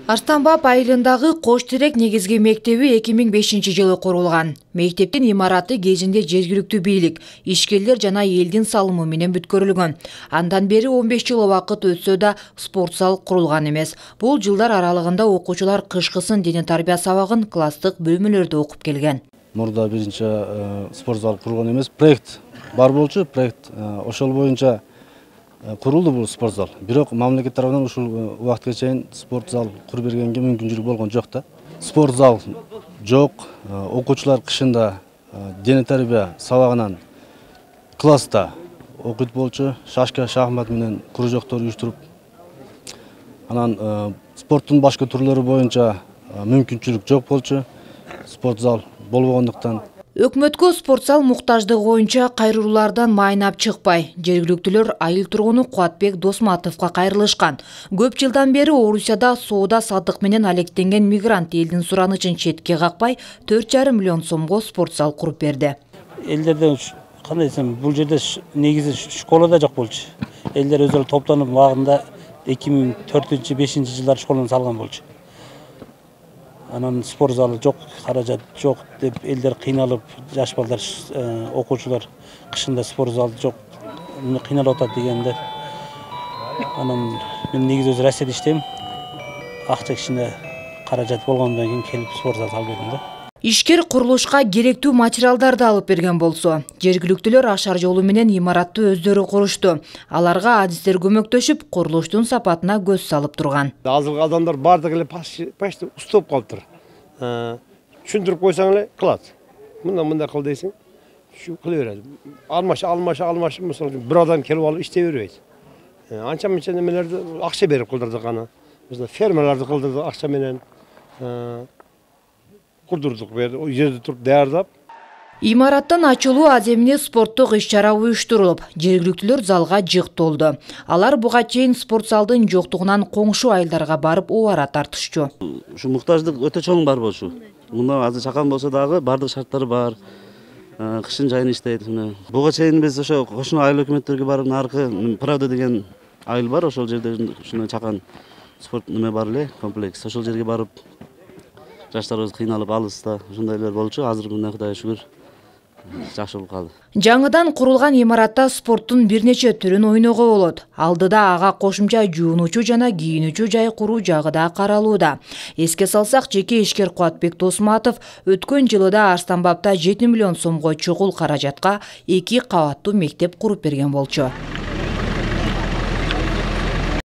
Арстанбап айылындагы Кош Терек негизги мектеби 2005-жылы курулган. Мектептин имараты кезинде жергиликтүү бийлик, ишкерлер жана элдин салымы менен бүткөрүлгөн. Андан бери 15 жыл убакыт өтсө да спорт зал курулган эмес. Бул жылдар аралыгында окуучулар кышкысын дене тарбия сабагын класстык бөлмөлөрдө окуп келген. Мурда биринчи спорт зал курулган эмес, проект бар болчу, проект ошол боюнча kuruldu bu sport zal. Бирок мамлекет тарабынан ушул убакытка чейин спорт зал куруп бергенге мүмкүнчүлүк болгон жок да. Спорт зал жок, окуучулар кышында дене тарбия сабагынан класста окуйт болчу, шашка, шахмат менен кружоктор уюштуруп. Анан спорттун башка түрлөрү боюнча мүмкүнчүлүк жок болчу. Спорт зал болбогондуктан Өкмөткө спорт зал муктаждыгы боюнча кайрылуулардан майнап чыкпай, жергиликтүүлөр айыл тургуну Кубатбек Досматовго кайрылышкан. Көп жылдан бери Орусияда соода садык менен алектенген мигрант элдин суранычын четке какпай 4,5 миллион сомго спорт зал куруп берди. Элдерден кандай десем, бул жерде негизи школа да жок болчу. Элдер өзүлөрү топтонуп убагында 2004-5 жылдар школаны салган болчу. Анан спорт залы жок, каражат жок деп элдер кыйналып, жаш балдар, окуучулар кышында спорт залы жок, кыйналып атат дегенде. Анан мен негизи өз Россияда иштейм. Акча кичине каражат болгондон кийин келип спорт зал салып бердим да. Ишкер курулушка керектүү материалдарды алып берген болсо, жергиликтүүлөр ашар жолу менен имаратты өздөрү курушту. Аларга адистер көмөктөшүп, курулуштун сапатына көз салып турган. Азыркы адамдар бардыгы эле почти устоп калыптыр. Түшүндүрүп койсоң эле кылат. Мындай кыл дейсиң, шу кыла берет. Алмаш, мисалы үчүн бир адам келип алып иштей бербейт. Анча-мынча немелерди акча берип кылдырдык аны. Мисалы фермаларды кылдырдык акча менен. Курдурдук берди, о жерде туруп даярдап. Имараттан ачылуу аземине спорттук иш-чара уюштурулуп, жергиликтүүлөр залга жык толду. Алар буга чейин спорт залдын жоктугунан коңшу айылдарга барып убара тартышчу. Ушу муктаждык өтө чоң бар болчу. Мында азыр чакан болсо дагы бардык шарттары бар. Кышын жайын иштейт. Буга чейин биз ошо кошуна айыл өкмөттөргө барып, наркы Правда деген айыл бар, ошол жерде ушуна чакан спорт неме бар эле, комплекс. Ошол жерге барып жаштарыбыз кыйналып алыста, ушундайлар болчу. Азыр мына Кудайга шүгүр жакшы болуп калды. Жаңыдан курулган имаратта спорттун бир нече түрүн ойноого болот. Алдыда ага кошумча жуунуучу жана кийинүүчү жай куруу жагы да каралууда. Эске салсак, жеке ишкер Кубатбек Досматов өткөн жылы да Арстанбапта 7 миллион сомго чогул каражатка 2 кабаттуу мектеп куруп берген болчу.